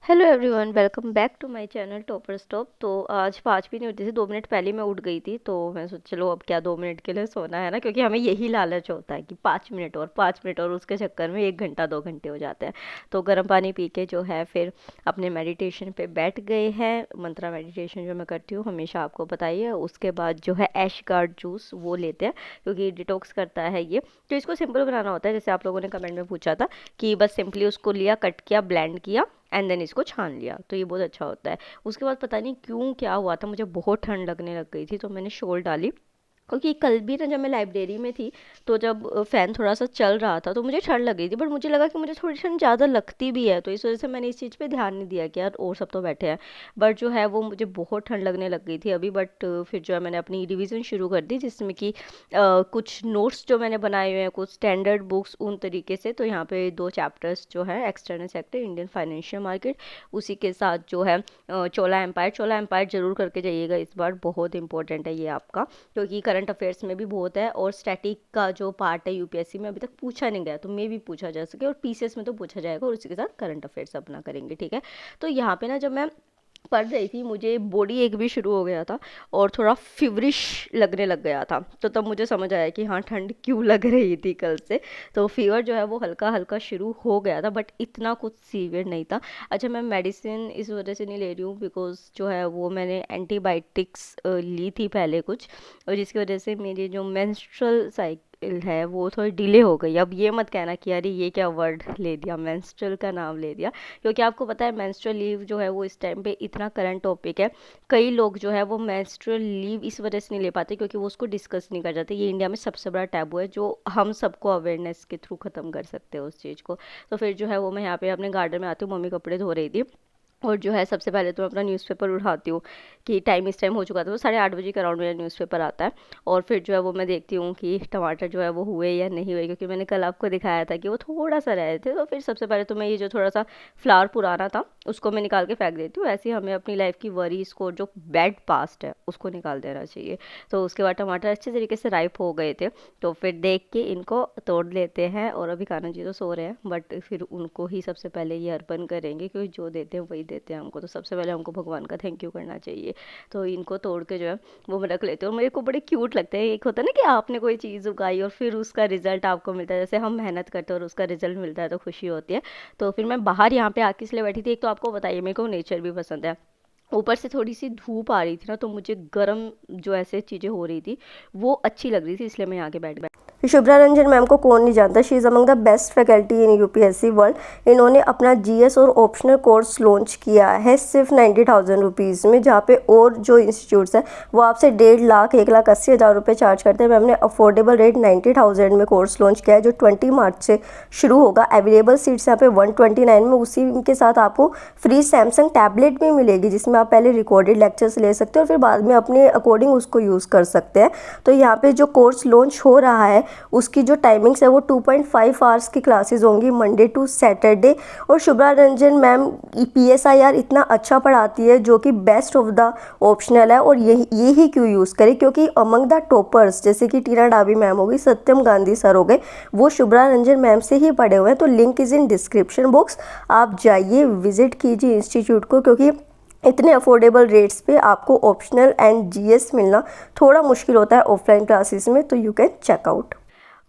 Hello everyone, welcome back to my channel topper stop. तो आज 5 भी नहीं होती थी, 2 मिनट पहले मैं उठ गई थी। तो मैं सोच चलो अब क्या 2 मिनट के लिए सोना है ना, क्योंकि हमें यही लालच होता है कि 5 मिनट और 5 मिनट, और उसके चक्कर में 1 घंटा 2 घंटे हो जाते हैं। तो गर्म पानी पी के जो है फिर अपने मेडिटेशन पे बैठ गए हैं। मंत्रा मेडिटेशन जो मैं करती हूँ हमेशा, आपको बताइए। उसके बाद जो है ऐश गार्ड जूस वो लेते हैं, क्योंकि डिटॉक्स करता है ये। तो इसको सिंपल बनाना होता है, जैसे आप लोगों ने कमेंट में पूछा था कि बस सिंपली उसको लिया, कट किया, ब्लेंड किया एंड देन इसको छान लिया, तो ये बहुत अच्छा होता है। उसके बाद पता नहीं क्यों क्या हुआ था, मुझे बहुत ठंड लगने लग गई थी, तो मैंने शॉल डाली। क्योंकि कल भी ना जब मैं लाइब्रेरी में थी, तो जब फ़ैन थोड़ा सा चल रहा था तो मुझे ठंड लग रही थी, बट मुझे लगा कि मुझे थोड़ी ठंड ज़्यादा लगती भी है, तो इस वजह से मैंने इस चीज़ पे ध्यान नहीं दिया कि यार और सब तो बैठे हैं। बट जो है वो मुझे बहुत ठंड लगने लग गई थी अभी। बट फिर जो है मैंने अपनी रिवीजन शुरू कर दी, जिसमें कि कुछ नोट्स जो मैंने बनाए हुए हैं, कुछ स्टैंडर्ड बुक्स उन तरीके से। तो यहाँ पे 2 चैप्टर्स जो है, external sector, Indian financial market, उसी के साथ जो है चोला एम्पायर। चोला एम्पायर जरूर करके जाइएगा इस बार, बहुत इंपॉर्टेंट है ये आपका, क्योंकि करंट अफेयर्स में भी बहुत है। और स्टैटिक का जो पार्ट है यूपीएससी में अभी तक पूछा नहीं गया, तो मे भी पूछा जा सके, और पीसीएस में तो पूछा जाएगा, और उसी के साथ करंट अफेयर्स अपना करेंगे, ठीक है। तो यहाँ पे ना जब मैं पढ़ रही थी, मुझे बॉडी एक भी शुरू हो गया था और थोड़ा फिवरिश लगने लग गया था। तो तब मुझे समझ आया कि हाँ, ठंड क्यों लग रही थी कल से। तो फीवर जो है वो हल्का हल्का शुरू हो गया था, बट इतना कुछ सीवियर नहीं था। अच्छा, मैं मेडिसिन इस वजह से नहीं ले रही हूँ बिकॉज जो है वो मैंने एंटीबायोटिक्स ली थी पहले कुछ, और जिसकी वजह से मेरी जो मेंस्ट्रुअल साइकिल है वो थोड़ी डिले हो गई। अब ये मत कहना कि अरे ये क्या वर्ड ले दिया, मेंस्ट्रुअल का नाम ले दिया। क्योंकि आपको पता है मेंस्ट्रुअल लीव जो है वो इस टाइम पे इतना करंट टॉपिक है। कई लोग जो है वो मेंस्ट्रुअल लीव इस वजह से नहीं ले पाते क्योंकि वो उसको डिस्कस नहीं कर जाते। ये इंडिया में सबसे बड़ा टैबू है, जो हम सबको अवेयरनेस के थ्रू ख़त्म कर सकते हैं उस चीज़ को। तो फिर जो है वो मैं यहाँ पे अपने गार्डन में आती हूँ, मम्मी कपड़े धो रही थी, और जो है सबसे पहले तो मैं अपना न्यूज़पेपर उठाती हूँ कि टाइम इस टाइम हो चुका था। तो 8:30 बजे के अराउंड मेरा न्यूज़पेपर आता है। और फिर जो है वो मैं देखती हूँ कि टमाटर जो है वो हुए या नहीं हुए, क्योंकि मैंने कल आपको दिखाया था कि वो थोड़ा सा रहे थे। तो फिर सबसे पहले तो मैं ये जो थोड़ा सा फ्लावर पुराना था उसको मैं निकाल के फेंक देती हूँ। ऐसे ही हमें अपनी लाइफ की वरीज को, जो बैड पास्ट है, उसको निकाल देना चाहिए। तो उसके बाद टमाटर अच्छे तरीके से राइप हो गए थे, तो फिर देख के इनको तोड़ लेते हैं। और अभी कान्हा जी तो सो रहे हैं, बट फिर उनको ही सबसे पहले ये अर्पण करेंगे, क्योंकि जो देते हैं वही देते हैं हमको। तो सबसे पहले हमको भगवान का थैंक यू करना चाहिए। तो इनको तोड़ के जो है वो मैं रख लेती हूँ, और मेरे को बड़े क्यूट लगते हैं। एक होता है ना कि आपने कोई चीज़ उगाई और फिर उसका रिजल्ट आपको मिलता है, जैसे हम मेहनत करते हैं और उसका रिजल्ट मिलता है तो खुशी होती है। तो फिर मैं बाहर यहाँ पे आके इसलिए बैठी थी, एक तो आपको बताइए मेरे को नेचर भी पसंद है, ऊपर से थोड़ी सी धूप आ रही थी ना, तो मुझे गर्म जो ऐसे चीज़ें हो रही थी वो अच्छी लग रही थी, इसलिए मैं यहाँ के बैठ। शुभ्रा रंजन मैम को कौन नहीं जानता। She is among the best faculty in UPSC world. इन्होंने अपना जीएस और ऑप्शनल कोर्स लॉन्च किया है सिर्फ 90,000 रुपीज़ में, जहाँ पे और जो इंस्टीट्यूट्स हैं वो आपसे 1.5 लाख 1,80,000 रुपये चार्ज करते हैं। मैम ने अफोर्डेबल रेट 90,000 में कोर्स लॉन्च किया है, जो 20 मार्च से शुरू होगा। अवेलेबल सीट्स यहाँ पे 129 में। उसी के साथ आपको फ्री सैमसंग टैबलेट भी मिलेगी, जिसमें आप पहले रिकॉर्डेड लेक्चर्स ले सकते हो और फिर बाद में अपने अकॉर्डिंग उसको यूज़ कर सकते हैं। तो यहाँ पे जो कोर्स लॉन्च हो रहा है उसकी जो टाइमिंग्स है वो 2.5 आवर्स की क्लासेस होंगी, मंडे टू सैटरडे। और शुभ्रा रंजन मैम पीएसआईआर इतना अच्छा पढ़ाती है, जो कि बेस्ट ऑफ द ऑप्शनल है। और यही क्यों यूज़ करें, क्योंकि अमंग द टॉपर्स जैसे कि टीना डाबी मैम हो गई, सत्यम गांधी सर हो गए, वो शुभ्रा रंजन मैम से ही पढ़े हुए हैं। तो link is in description box, आप जाइए विजिट कीजिए इंस्टीट्यूट को, क्योंकि इतने अफोर्डेबल रेट्स पे आपको ऑप्शनल एंड जीएस मिलना थोड़ा मुश्किल होता है ऑफलाइन क्लासेस में। तो यू कैन चेक आउट।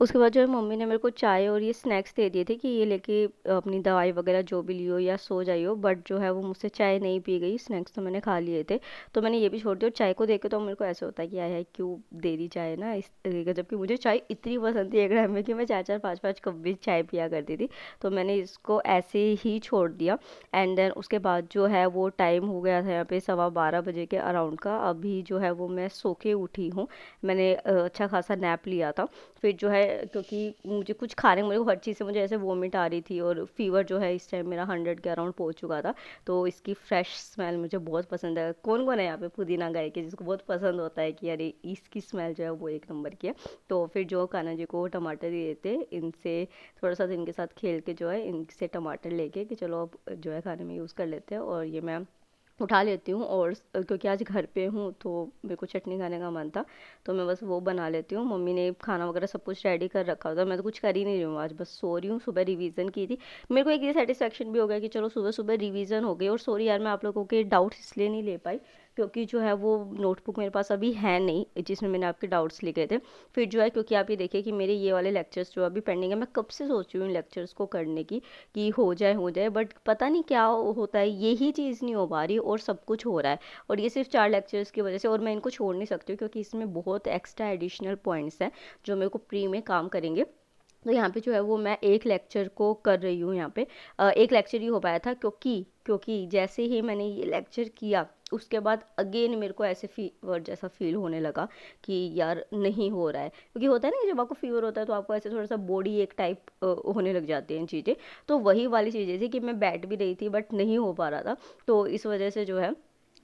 उसके बाद जो है मम्मी ने मेरे को चाय और ये स्नैक्स दे दिए थे कि ये लेके अपनी दवाई वगैरह जो भी लियो या सो जाइयो। बट जो है वो मुझसे चाय नहीं पी गई, स्नैक्स तो मैंने खा लिए थे, तो मैंने ये भी छोड़ दिया। और चाय को देख के तो मेरे को ऐसा होता है कि आया है क्यों दे दी चाय ना इस तरीके का, जबकि मुझे चाय इतनी पसंद थी एक टाइम में कि मैं 4-4 5-5 कप भी चाय पिया करती थी। तो मैंने इसको ऐसे ही छोड़ दिया। एंड देन उसके बाद जो है वो टाइम हो गया था यहाँ पे 12:15 बजे के अराउंड का। अभी जो है वो मैं सो के उठी हूँ, मैंने अच्छा खासा नैप लिया था। फिर जो है, क्योंकि मुझे कुछ खाने, मुझे हर चीज़ से मुझे ऐसे वोमिट आ रही थी, और फीवर जो है इस टाइम मेरा 100 के अराउंड पहुंच चुका था। तो इसकी फ्रेश स्मेल मुझे बहुत पसंद है। कौन कौन है यहाँ पे पुदीना गाय के जिसको बहुत पसंद होता है कि अरे इसकी स्मेल जो है वो एक नंबर की है। तो फिर जो कान्हा जी को टमाटर दिए थे, इनसे थोड़ा सा इनके साथ खेल के जो है इनसे टमाटर लेके कि चलो अब जो है खाने में यूज़ कर लेते हैं। और ये मैं उठा लेती हूँ। और क्योंकि आज घर पे हूँ तो मेरे को चटनी खाने का मन था, तो मैं बस वो बना लेती हूँ। मम्मी ने खाना वगैरह सब कुछ रेडी कर रखा होता है, मैं तो कुछ कर ही नहीं रही हूँ, आज बस सो रही हूँ। सुबह रिवीजन की थी, मेरे को एक ये सेटिस्फेक्शन भी हो गया कि चलो सुबह सुबह रिवीजन हो गई। और सॉरी यार, मैं आप लोगों के डाउट्स इसलिए नहीं ले पाई क्योंकि जो है वो नोटबुक मेरे पास अभी है नहीं जिसमें मैंने आपके डाउट्स लिखे थे। फिर जो है, क्योंकि आप ये देखिए कि मेरे ये वाले लेक्चर्स जो अभी पेंडिंग है, मैं कब से सोच रही हूँ लेक्चर्स को करने की कि हो जाए, बट पता नहीं क्या होता है, यही चीज़ नहीं हो पा रही और सब कुछ हो रहा है। और ये सिर्फ 4 लेक्चर्स की वजह से, और मैं इनको छोड़ नहीं सकती हूँ क्योंकि इसमें बहुत एक्स्ट्रा एडिशनल पॉइंट्स हैं जो मेरे को प्री में काम करेंगे। तो यहाँ पे जो है वो मैं एक लेक्चर को कर रही हूँ यहाँ पे। एक लेक्चर ही हो पाया था क्योंकि क्योंकि जैसे ही मैंने ये लेक्चर किया उसके बाद अगेन मेरे को ऐसे फीवर जैसा फील होने लगा कि यार नहीं हो रहा है। क्योंकि होता है ना कि जब आपको फीवर होता है तो आपको ऐसे थोड़ा सा बॉडी एक टाइप होने लग जाती हैं चीज़ें। तो वही वाली चीज़ें थी कि मैं बैठ भी रही थी बट नहीं हो पा रहा था। तो इस वजह से जो है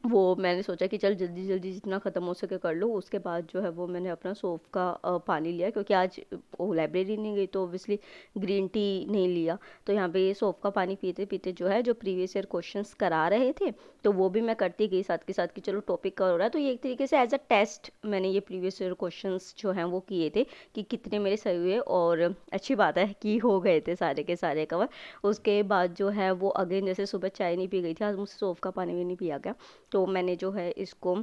वो मैंने सोचा कि चल जल्दी जल्दी जितना ख़त्म हो सके कर लूँ। उसके बाद जो है वो मैंने अपना सौंफ का पानी लिया क्योंकि आज वो लाइब्रेरी नहीं गई तो ओबियसली ग्रीन टी नहीं लिया। तो यहाँ पे ये सौंफ का पानी पीते पीते जो है जो प्रीवियस ईयर क्वेश्चंस करा रहे थे तो वो भी मैं करती गई साथ के साथ कि चलो टॉपिक कवर हो रहा है। तो ये एक तरीके से एज अ टेस्ट मैंने ये प्रीवियस ईयर क्वेश्चंस जो हैं वो किए थे कि कितने मेरे सही हुए। और अच्छी बात है कि हो गए थे सारे के सारे कवर। उसके बाद जो है वो अगेन जैसे सुबह चाय नहीं पी गई थी, आज मुझसे सौंफ का पानी भी नहीं पिया गया। तो मैंने जो है इसको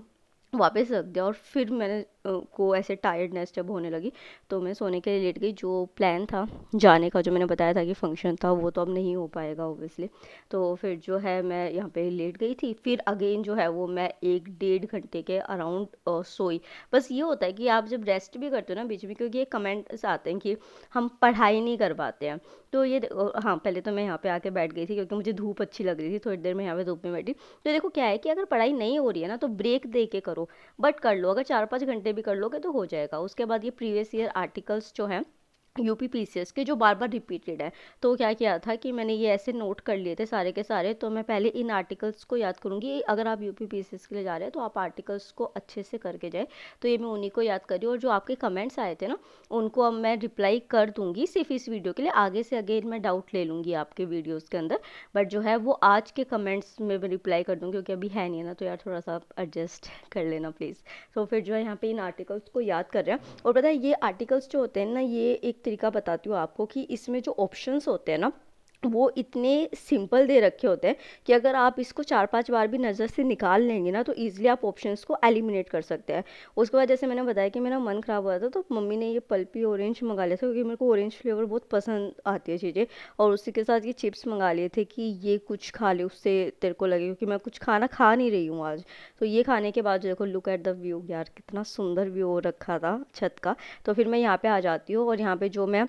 वापस रख दिया और फिर मैंने को ऐसे टायर्डनेस जब होने लगी तो मैं सोने के लिए लेट गई। जो प्लान था जाने का, जो मैंने बताया था कि फंक्शन था, वो तो अब नहीं हो पाएगा ओबियसली। तो फिर जो है मैं यहाँ पे लेट गई थी। फिर अगेन जो है वो मैं 1 डेढ़ घंटे के अराउंड सोई। बस ये होता है कि आप जब रेस्ट भी करते हो ना बीच में, क्योंकि ये कमेंट्स आते हैं कि हम पढ़ाई नहीं कर पाते हैं। तो ये हाँ, पहले तो मैं यहाँ पे आके बैठ गई थी क्योंकि मुझे धूप अच्छी लग रही थी, थोड़ी देर मैं यहाँ पे धूप में बैठी। तो देखो क्या है कि अगर पढ़ाई नहीं हो रही है ना तो ब्रेक दे के करो, बट कर लो। अगर 4 5 घंटे भी कर लोगे तो हो जाएगा। उसके बाद ये प्रीवियस ईयर आर्टिकल्स जो हैं यूपी पीसीएस के जो बार बार रिपीटेड है, तो क्या किया था कि मैंने ये ऐसे नोट कर लिए थे सारे के सारे। तो मैं पहले इन आर्टिकल्स को याद करूँगी। अगर आप यूपी पीसीएस के लिए जा रहे हैं तो आप आर्टिकल्स को अच्छे से करके जाए। तो ये मैं उन्हीं को याद कर रही हूँ। और जो आपके कमेंट्स आए थे ना उनको अब मैं रिप्लाई कर दूंगी सिर्फ इस वीडियो के लिए। आगे से अगेन मैं डाउट ले लूँगी आपके वीडियोज़ के अंदर, बट जो है वो आज के कमेंट्स में मैं रिप्लाई कर दूँगी क्योंकि अभी है नहीं है ना, तो यार थोड़ा सा एडजस्ट कर लेना प्लीज़। तो फिर जो है यहाँ पे इन आर्टिकल्स को याद कर रहे हैं। और पता है ये आर्टिकल्स जो होते हैं ना, ये एक तरीका बताती हूँ आपको कि इसमें जो ऑप्शंस होते हैं ना वो इतने सिंपल दे रखे होते हैं कि अगर आप इसको 4 5 बार भी नज़र से निकाल लेंगे ना तो ईजिली आप ऑप्शंस को एलिमिनेट कर सकते हैं। उसके बाद जैसे मैंने बताया कि मेरा मन ख़राब हुआ था तो मम्मी ने ये पल्पी ऑरेंज मंगा लिया था क्योंकि मेरे को ऑरेंज फ्लेवर बहुत पसंद आती है चीज़ें। और उसी के साथ ये चिप्स मंगा लिए थे कि ये कुछ खा ले उससे तेरे को लगे, क्योंकि मैं कुछ खाना खा नहीं रही हूँ आज। तो ये खाने के बाद जो देखो लुक एट द व्यू, यार कितना सुंदर व्यू हो रखा था छत का। तो फिर मैं यहाँ पे आ जाती हूँ और यहाँ पे जो मैं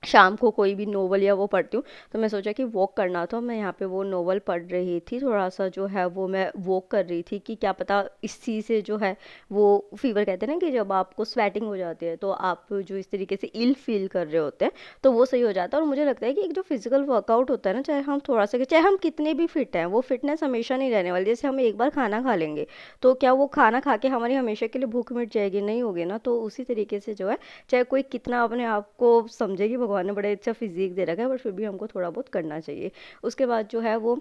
शाम को कोई भी नोवेल या वो पढ़ती हूँ। तो मैं सोचा कि वॉक करना था, मैं यहाँ पे वो नोवेल पढ़ रही थी। थोड़ा सा जो है वो मैं वॉक कर रही थी कि क्या पता इसी से जो है वो फीवर कहते हैं ना कि जब आपको स्वेटिंग हो जाती है तो आप जो इस तरीके से इल फील कर रहे होते हैं तो वो सही हो जाता है। और मुझे लगता है कि एक जो फिजिकल वर्कआउट होता है ना, चाहे हम थोड़ा सा, चाहे हम कितने भी फिट हैं, वो फिटनेस हमेशा नहीं रहने वाली। जैसे हम एक बार खाना खा लेंगे तो क्या वो खाना खा के हमारी हमेशा के लिए भूख मिट जाएगी? नहीं होगी ना। तो उसी तरीके से जो है चाहे कोई कितना अपने आप को समझे कि भगवान ने बड़ा अच्छा फिजिक दे रखा है, बट फिर भी हमको थोड़ा बहुत करना चाहिए। उसके बाद जो है वो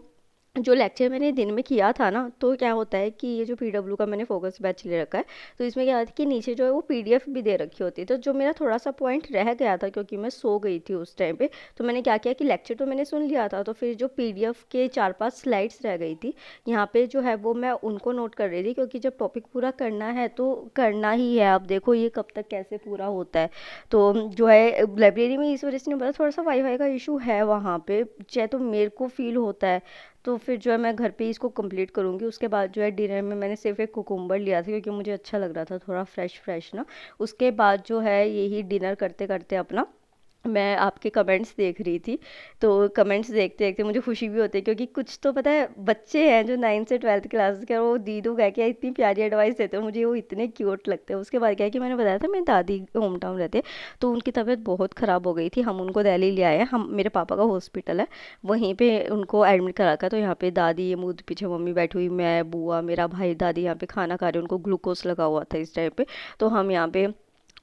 जो लेक्चर मैंने दिन में किया था ना, तो क्या होता है कि ये जो पीडब्ल्यू का मैंने फोकस बैच ले रखा है तो इसमें क्या होता है कि नीचे जो है वो पीडीएफ भी दे रखी होती है। तो जो मेरा थोड़ा सा पॉइंट रह गया था क्योंकि मैं सो गई थी उस टाइम पे, तो मैंने क्या किया कि लेक्चर तो मैंने सुन लिया था, तो फिर जो पीडीएफ के 4 5 स्लाइड्स रह गई थी यहाँ पे जो है वो मैं उनको नोट कर रही थी क्योंकि जब टॉपिक पूरा करना है तो करना ही है। आप देखो ये कब तक कैसे पूरा होता है। तो जो है लाइब्रेरी में इस वजह से नहीं पता, थोड़ा सा वाईफाई का इशू है वहाँ पे, चाहे तो मेरे को फील होता है। तो फिर जो है मैं घर पे ही इसको कंप्लीट करूँगी। उसके बाद जो है डिनर में मैंने सिर्फ एक कुकुम्बर लिया था क्योंकि मुझे अच्छा लग रहा था थोड़ा फ्रेश फ्रेश ना। उसके बाद जो है यही डिनर करते करते अपना मैं आपके कमेंट्स देख रही थी। तो कमेंट्स देखते देखते मुझे खुशी भी होती है क्योंकि कुछ तो पता है बच्चे हैं जो 9 से 12th क्लास के, और वो दीदू कह के इतनी प्यारी एडवाइस देते हैं, मुझे वो इतने क्यूट लगते हैं। उसके बाद क्या है कि मैंने बताया था मेरी दादी होम टाउन रहते हैं तो उनकी तबीयत बहुत ख़राब हो गई थी। हम उनको दिल्ली ले आए हैं, हम मेरे पापा का हॉस्पिटल है वहीं पे उनको एडमिट करा कर। तो यहाँ पे दादी, ये मुँह पीछे मम्मी बैठी हुई, मैं, बुआ, मेरा भाई, दादी यहाँ पे खाना खा रहे, उनको ग्लूकोज लगा हुआ था इस टाइम पे। तो हम यहाँ पे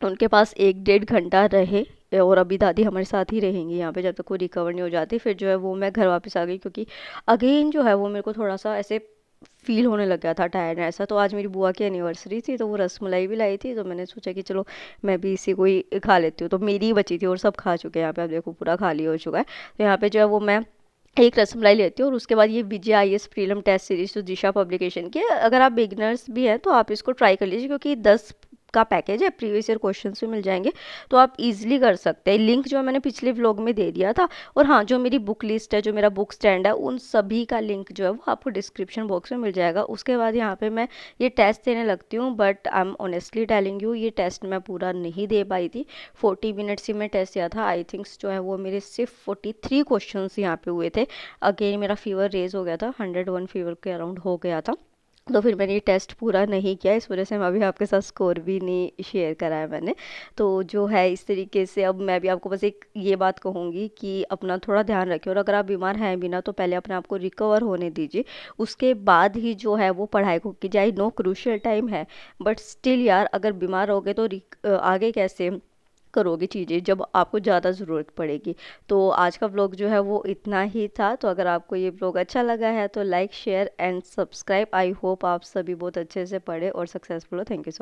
उनके पास 1 डेढ़ घंटा रहे और अभी दादी हमारे साथ ही रहेंगी यहाँ पे जब तक वो रिकवर नहीं हो जाती। फिर जो है वो मैं घर वापस आ गई क्योंकि अगेन जो है वो मेरे को थोड़ा सा ऐसे फील होने लग गया था टायर्ड ऐसा। तो आज मेरी बुआ की एनिवर्सरी थी, तो वो रसमलाई भी लाई थी, तो मैंने सोचा कि चलो मैं भी इसी को ही खा लेती हूँ। तो मेरी ही बची थी और सब खा चुके हैं यहाँ पे, आप देखो पूरा खाली हो चुका है। तो यहाँ पे जो है वो मैं एक रसमलाई लेती हूँ। और उसके बाद ये विजय IAS प्रीलिम टेस्ट सीरीज जो दिशा पब्लिकेशन की है, अगर आप बिगनर्स भी हैं तो आप इसको ट्राई कर लीजिए, क्योंकि 10 का पैकेज है, प्रीवियस ईयर क्वेश्चंस भी मिल जाएंगे, तो आप इजीली कर सकते हैं। लिंक जो मैंने पिछले व्लॉग में दे दिया था। और हाँ, जो मेरी बुक लिस्ट है, जो मेरा बुक स्टैंड है, उन सभी का लिंक जो है वो आपको डिस्क्रिप्शन बॉक्स में मिल जाएगा। उसके बाद यहाँ पे मैं ये टेस्ट देने लगती हूँ, but I am honestly telling you, ये टेस्ट मैं पूरा नहीं दे पाई थी। 40 मिनट्स ही मैं टेस्ट दिया था। आई थिंक्स जो है वो मेरे सिर्फ 43 क्वेश्चन यहाँ पे हुए थे। अगेन मेरा फीवर रेज हो गया था, 101 फीवर के अराउंड हो गया था। तो फिर मैंने ये टेस्ट पूरा नहीं किया, इस वजह से मैं अभी आपके साथ स्कोर भी नहीं शेयर करा है मैंने। तो जो है इस तरीके से, अब मैं भी आपको बस एक ये बात कहूँगी कि अपना थोड़ा ध्यान रखें, और अगर आप बीमार हैं भी ना, तो पहले अपने आप को रिकवर होने दीजिए, उसके बाद ही जो है वो पढ़ाई को कीजिए। आई नो क्रूशियल टाइम है, बट स्टिल यार, अगर बीमार हो गए तो आगे कैसे करोगे चीज़ें जब आपको ज़्यादा ज़रूरत पड़ेगी। तो आज का व्लॉग जो है वो इतना ही था। तो अगर आपको ये व्लॉग अच्छा लगा है तो like share and subscribe. I hope आप सभी बहुत अच्छे से पढ़े और सक्सेसफुल हो। Thank you so